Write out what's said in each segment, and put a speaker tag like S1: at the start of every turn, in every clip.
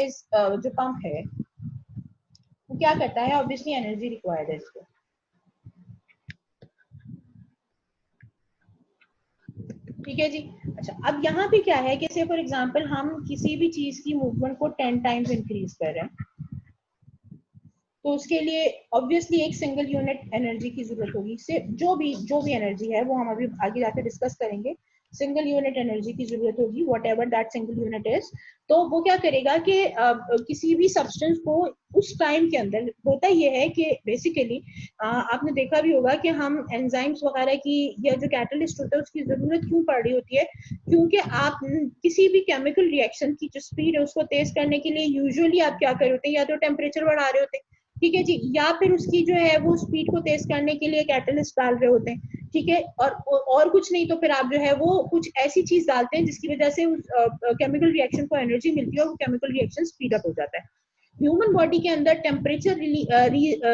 S1: जो पंप है वो क्या करता है, ऑब्वियसली एनर्जी रिक्वायर्ड है इसको। ठीक है जी। अच्छा, अब यहाँ पे क्या है कि से फॉर एग्जांपल हम किसी भी चीज की मूवमेंट को 10 टाइम्स इंक्रीज कर रहे हैं, तो उसके लिए ऑब्वियसली एक सिंगल यूनिट एनर्जी की जरूरत होगी। से जो भी एनर्जी है वो हम अभी आगे जाके डिस्कस करेंगे। सिंगल यूनिट एनर्जी की जरूरत होगी, what ever that single unit is. तो वो क्या करेगा कि किसी भी सब्सटेंस को उस टाइम के अंदर, होता ये है कि बेसिकली आपने देखा भी होगा कि हम एंजाइम्स वगैरह की या जो कैटलिस्ट होता है उसकी जरूरत क्यों पड़ रही होती है, क्योंकि आप किसी भी केमिकल रिएक्शन की जो स्पीड है उसको तेज करने के लिए यूजुअली आप क्या कर रहे होते हैं, या तो टेम्परेचर बढ़ा रहे होते हैं, ठीक है जी, या फिर उसकी जो है वो स्पीड को तेज करने के लिए कैटलिस्ट डाल रहे होते हैं, ठीक है। और कुछ नहीं तो फिर आप जो है वो कुछ ऐसी चीज डालते हैं जिसकी वजह से उस केमिकल रिएक्शन को एनर्जी मिलती है और वो केमिकल रिएक्शन स्पीड अप हो जाता है। ह्यूमन बॉडी के अंदर टेम्परेचर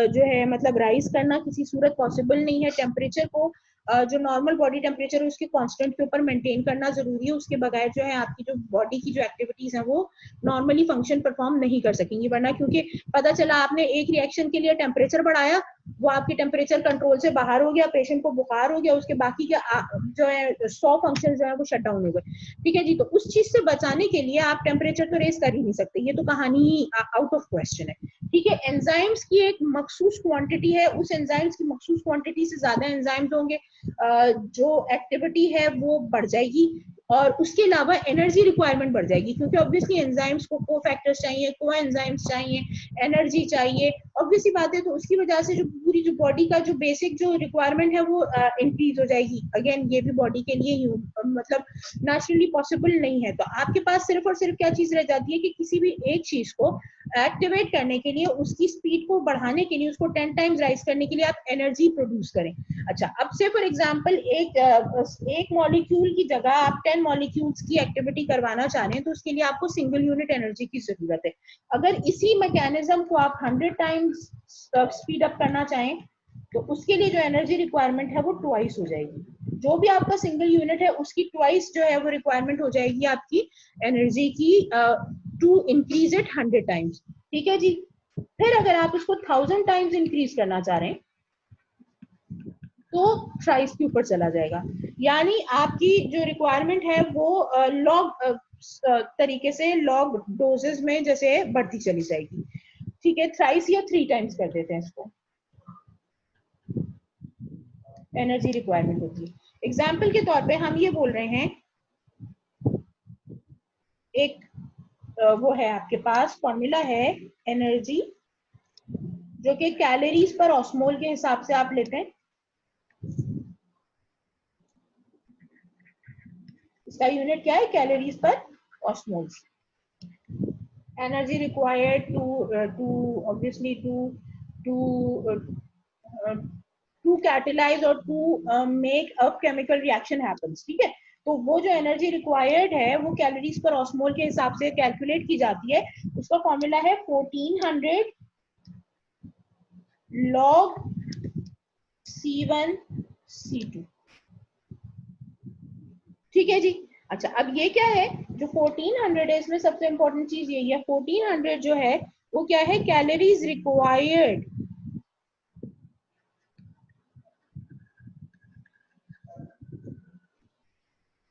S1: जो है मतलब राइज करना किसी सूरत पॉसिबल नहीं है। टेम्परेचर को जो नॉर्मल बॉडी टेम्परेचर है उसके कांस्टेंट के ऊपर मेंटेन करना जरूरी है। उसके बगैर जो है आपकी जो बॉडी की जो एक्टिविटीज है वो नॉर्मली फंक्शन परफॉर्म नहीं कर सकेंगी। वरना क्योंकि पता चला आपने एक रिएक्शन के लिए टेम्परेचर बढ़ाया, वो आपके टेम्परेचर कंट्रोल से बाहर हो गया, पेशेंट को बुखार हो गया, उसके बाकी के जो है 100 फंक्शन जो है वो शट डाउन हो गए, ठीक है जी। तो उस चीज से बचाने के लिए आप टेम्परेचर तो रेस कर ही नहीं सकते, ये तो कहानी ही आउट ऑफ क्वेश्चन है, ठीक है। एंजाइम्स की एक मखसूस क्वांटिटी है, उस एंजाइम्स की मखसूस क्वांटिटी से ज्यादा एंजाइम्स होंगे, जो एक्टिविटी है वो बढ़ जाएगी और उसके अलावा एनर्जी रिक्वायरमेंट बढ़ जाएगी, क्योंकि ऑब्वियसली एंजाइम्स को कोफैक्टर्स चाहिए, को एंजाइम्स चाहिए, एनर्जी चाहिए, ऑब्वियसली बात है। तो उसकी वजह से जो पूरी जो बॉडी का जो बेसिक जो रिक्वायरमेंट है वो इंक्रीज हो जाएगी। अगेन ये भी बॉडी के लिए मतलब नेचुरली पॉसिबल नहीं है। तो आपके पास सिर्फ और सिर्फ क्या चीज रह जाती है कि किसी भी एक चीज को एक्टिवेट करने के लिए, उसकी स्पीड को बढ़ाने के लिए, उसको 10 टाइम्स राइज करने के लिए आप एनर्जी प्रोड्यूस करें। अच्छा, अब से फॉर एग्जांपल एक मॉलिक्यूल की जगह आप 10 मॉलिक्यूल्स की एक्टिविटी करवाना चाह रहे हैं, तो उसके लिए आपको सिंगल यूनिट एनर्जी की जरूरत है। अगर इसी मैकेनिज्म को आप 100 टाइम्स स्पीड अप करना चाहें तो उसके लिए जो एनर्जी रिक्वायरमेंट है वो ट्वाइस हो जाएगी। जो भी आपका सिंगल यूनिट है उसकी ट्वाइस जो है वो रिक्वायरमेंट हो जाएगी आपकी एनर्जी की, टू इंक्रीज इट 100 टाइम्स, ठीक है जी। फिर अगर आप उसको 1000 टाइम्स इंक्रीज करना चाह रहे हैं तो थ्राइस के ऊपर चला जाएगा। यानी आपकी जो रिक्वायरमेंट है वो लॉग तरीके से लॉग डोजेस में जैसे बढ़ती चली जाएगी, ठीक है। थ्राइस या 3 टाइम्स कर देते हैं इसको, एनर्जी रिक्वायरमेंट होती है। एग्जाम्पल के तौर पे हम ये बोल रहे हैं, एक वो है आपके पास फॉर्मूला है एनर्जी, जो कि कैलोरीज पर ऑस्मोल के हिसाब से आप लेते हैं। इसका यूनिट क्या है, कैलोरीज पर osmoles. Energy required to obviously to catalyze और to make a chemical reaction happens, ठीक है। तो वो जो एनर्जी रिक्वायर्ड है वो कैलोरीज पर ऑस्मोल के हिसाब से कैलकुलेट की जाती है। उसका फॉर्मूला है 1400 log C1 C2, ठीक है जी। अच्छा, अब ये क्या है, जो 1400 है इसमें सबसे इंपॉर्टेंट चीज यही है, 1400 जो है वो क्या है, calories required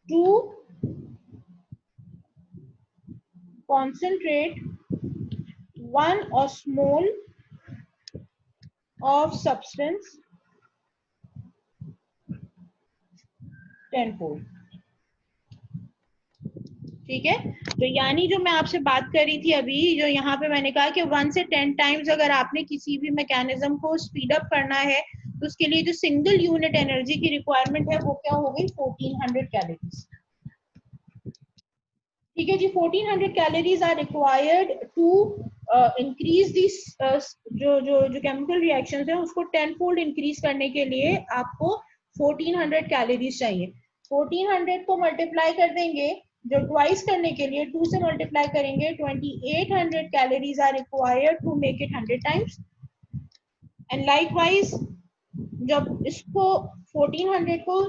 S1: to concentrate 1 osmol of substance 10-fold, ठीक है। तो यानी जो मैं आपसे बात कर रही थी अभी, जो यहाँ पे मैंने कहा कि 1 से 10 टाइम्स अगर आपने किसी भी मैकेनिज्म को स्पीड अप करना है तो उसके लिए जो सिंगल यूनिट एनर्जी की रिक्वायरमेंट है वो क्या हो गई, 1400 कैलोरीज, ठीक है जी। 1400 calories are required to increase this, जो जो जो केमिकल रिएक्शंस है उसको 10-fold इंक्रीज करने के लिए आपको 1400 कैलोरीज चाहिए। 1400 को मल्टीप्लाई कर देंगे, जो ट्वाइस करने के लिए 2 से मल्टीप्लाई करेंगे, 2800 calories are required to make it 100 times. And likewise जब इसको 1400 को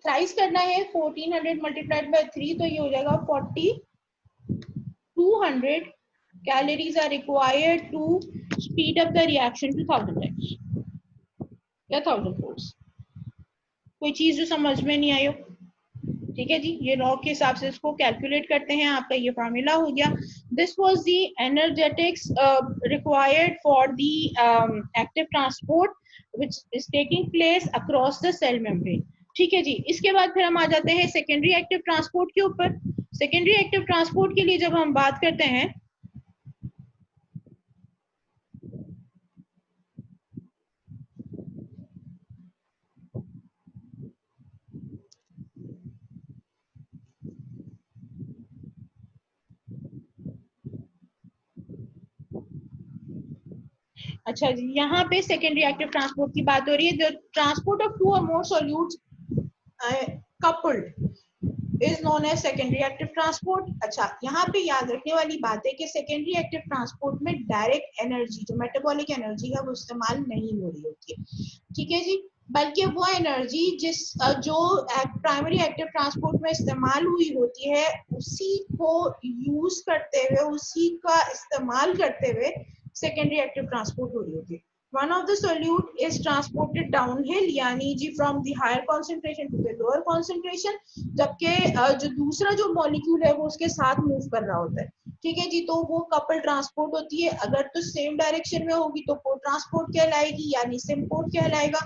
S1: थ्राइस करना है, 1400 मल्टीप्लाइड बाय 3, तो ये हो जाएगा 40 200 calories are required to speed up the reaction to 1000 times या 1000 folds. कोई चीज जो समझ में नहीं आई हो, ठीक है जी, ये लॉग के हिसाब से इसको कैलकुलेट करते हैं, आपका ये फार्मूला हो गया. This was the energetics required for the active transport which is taking place across the cell membrane. ठीक है जी. इसके बाद फिर हम आ जाते हैं सेकेंडरी एक्टिव ट्रांसपोर्ट के ऊपर. सेकेंडरी एक्टिव ट्रांसपोर्ट के लिए जब हम बात करते हैं, अच्छा जी, यहाँ पे सेकेंडरी एक्टिव ट्रांसपोर्ट की बात हो रही है. The transport of 2 or more solutes coupled is known as secondary active transport. अच्छा, यहाँ पे याद रखने वाली बात है कि सेकेंडरी एक्टिव ट्रांसपोर्ट में डायरेक्ट एनर्जी, जो मेटाबॉलिक एनर्जी है, वो इस्तेमाल नहीं हो रही होती है. ठीक है जी. बल्कि वो एनर्जी जो प्राइमरी एक्टिव ट्रांसपोर्ट में इस्तेमाल हुई होती है, उसी को यूज करते हुए, उसी का इस्तेमाल करते हुए सेकेंडरी एक्टिव ट्रांसपोर्ट हो रही होती है. One of the solute is transported downhill, यानी जी from the higher concentration to the lower concentration, जबकि जो दूसरा जो मॉलिक्यूल है वो उसके साथ मूव कर रहा होता है. ठीक है जी. तो वो कपल ट्रांसपोर्ट होती है. अगर तो सेम डायरेक्शन में होगी तो को ट्रांसपोर्ट कहलाएगी, यानी सिम्पोर्ट कहलाएगा.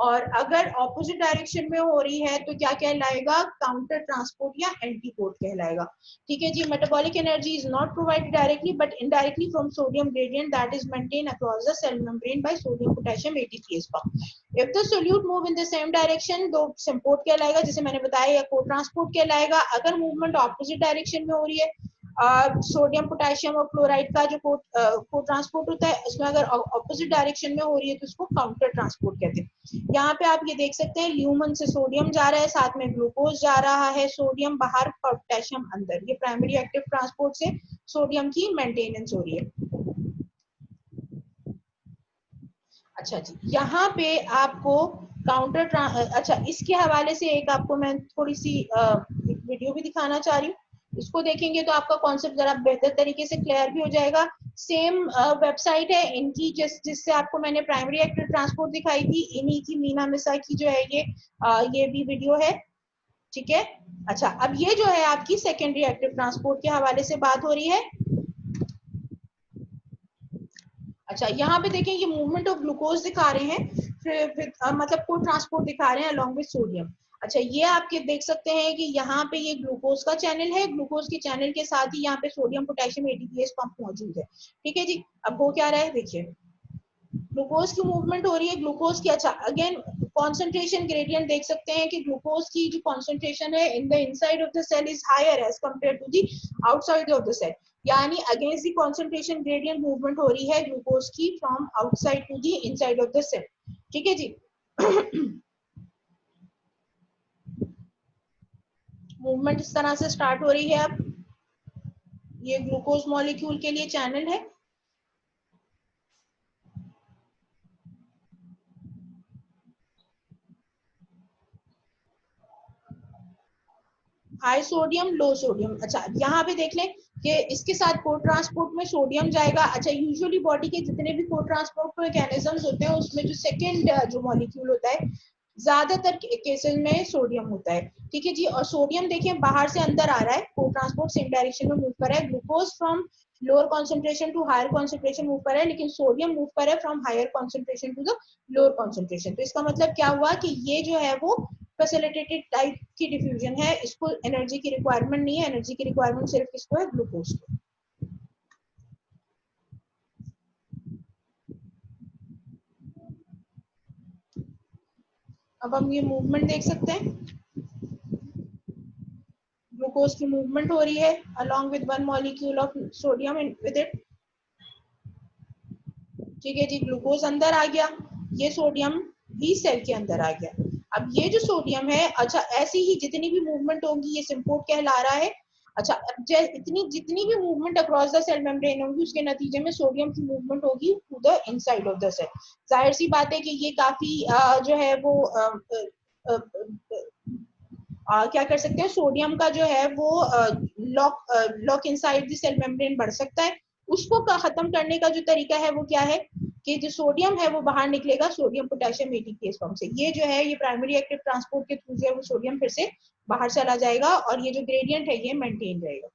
S1: और अगर ऑपोजिट डायरेक्शन में हो रही है तो क्या कहलाएगा, काउंटर ट्रांसपोर्ट या एंटीपोर्ट कहलाएगा. ठीक है जी. Metabolic energy is not provided directly but indirectly from sodium gradient that is maintain across the cell membrane by sodium potassium ATPase pump. If the solute move in the same direction तो symport कहलाएगा, जैसे मैंने बताया, या को transport कहलाएगा. अगर movement opposite direction में हो रही है, सोडियम पोटेशियम और क्लोराइड का जो को ट्रांसपोर्ट होता है, उसमें अगर ऑपोजिट डायरेक्शन में हो रही है तो उसको काउंटर ट्रांसपोर्ट कहते हैं. यहाँ पे आप ये देख सकते हैं, ल्यूमन से सोडियम जा रहा है, साथ में ग्लूकोज जा रहा है, सोडियम बाहर, पोटेशियम अंदर. ये प्राइमरी एक्टिव ट्रांसपोर्ट से सोडियम की मेंटेनेंस हो रही है. अच्छा जी, यहाँ पे आपको काउंटर अच्छा, इसके हवाले से एक आपको मैं थोड़ी सी वीडियो भी दिखाना चाह रही हूँ. इसको देखेंगे तो आपका कॉन्सेप्ट जरा बेहतर तरीके से क्लियर भी हो जाएगा. सेम वेबसाइट है इनकी, जिससे आपको मैंने प्राइमरी एक्टिव ट्रांसपोर्ट दिखाई थी, इन्हीं की मीना मिसा की जो है ये भी वीडियो है. ठीक है. अच्छा, अब ये जो है आपकी सेकेंडरी एक्टिव ट्रांसपोर्ट के हवाले से बात हो रही है. अच्छा, यहाँ पे देखें, ये मूवमेंट ऑफ ग्लूकोज दिखा रहे हैं, फिर मतलब को ट्रांसपोर्ट दिखा रहे हैं अलोंग विद सोडियम. अच्छा, ये आपके देख सकते हैं कि यहाँ पे ये ग्लूकोज का चैनल है, ग्लूकोज के चैनल के साथ ही यहाँ पे सोडियम पोटेशियम ATPase पंप मौजूद है. ठीक है जी. अब हो क्या रहा है, देखिए, ग्लूकोज की मूवमेंट हो रही है, ग्लूकोज की. अच्छा, अगेन कॉन्सेंट्रेशन ग्रेडियंट देख सकते हैं कि ग्लूकोज की जो कॉन्सेंट्रेशन है in the inside of the cell is higher as compare to the outside of the cell, यानी against the concentration gradient movement हो रही है ग्लूकोज की from outside to the inside of the cell. ठीक है जी. Movement इस तरह से स्टार्ट हो रही है. अब ये ग्लूकोज मॉलिक्यूल के लिए चैनल है. हाई सोडियम, लो सोडियम. अच्छा, यहाँ पे देख लें कि इसके साथ को ट्रांसपोर्ट में सोडियम जाएगा. अच्छा, यूजुअली बॉडी के जितने भी को ट्रांसपोर्ट मैकेनिज्म्स होते हैं, उसमें जो सेकंड जो मॉलिक्यूल होता है, ज्यादातर केसेस में सोडियम होता है. ठीक है जी. और सोडियम देखें बाहर से अंदर आ रहा है, को ट्रांसपोर्ट सेम डायरेक्शन में मूव कर रहा है. Glucose from lower concentration to higher concentration move कर रहा है, लेकिन सोडियम मूव कर रहा है from higher concentration to the lower concentration. तो इसका मतलब क्या हुआ कि ये जो है वो फैसिलिटेटेड टाइप की डिफ्यूजन है. इसको एनर्जी की रिक्वायरमेंट नहीं है, एनर्जी की रिक्वायरमेंट सिर्फ किसको है, ग्लूकोज को. अब हम ये मूवमेंट देख सकते हैं, ग्लूकोज की मूवमेंट हो रही है along with one molecule of sodium with it. ठीक है जी. ग्लूकोज अंदर आ गया, ये सोडियम भी सेल के अंदर आ गया. अब ये जो सोडियम है, अच्छा, ऐसी ही जितनी भी मूवमेंट होगी ये सिम्पोर्ट कहला रहा है. अच्छा, जितनी भी movement across the cell membrane होगी, उसके नतीजे में सोडियम की मूवमेंट होगी to the inside of the cell. जाहिर सी बात है कि ये काफी जो है वो क्या कर सकते हैं, सोडियम का जो है वो lock inside the cell membrane बढ़ सकता है। उसको खत्म करने का जो तरीका है वो क्या है कि जो सोडियम है वो बाहर निकलेगा सोडियम पोटेशियम एटीपीएस फॉर्म से। ये जो है ये प्राइमरी एक्टिव ट्रांसपोर्ट के थ्रू जो है वो सोडियम फिर से बाहर चला जाएगा और ये जो ग्रेडियंट है ये मेंटेन रहेगा।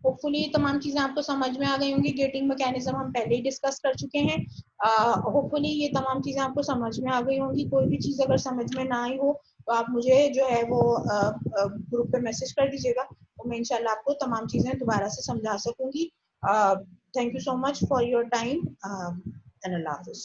S1: होपफुली ये तमाम चीजें आपको समझ में आ गई होंगी। गेटिंग मैकेनिज्म हम पहले ही डिस्कस कर चुके हैं। होपफुली ये तमाम चीजें आपको समझ में आ गई होंगी। कोई भी चीज अगर समझ में ना आई हो तो आप मुझे जो है वो ग्रुप पे मैसेज कर दीजिएगा, तो मैं इंशाल्लाह आपको तमाम चीजें दोबारा से समझा सकूंगी। Thank you so much for your time and अल्लाह हाफिज।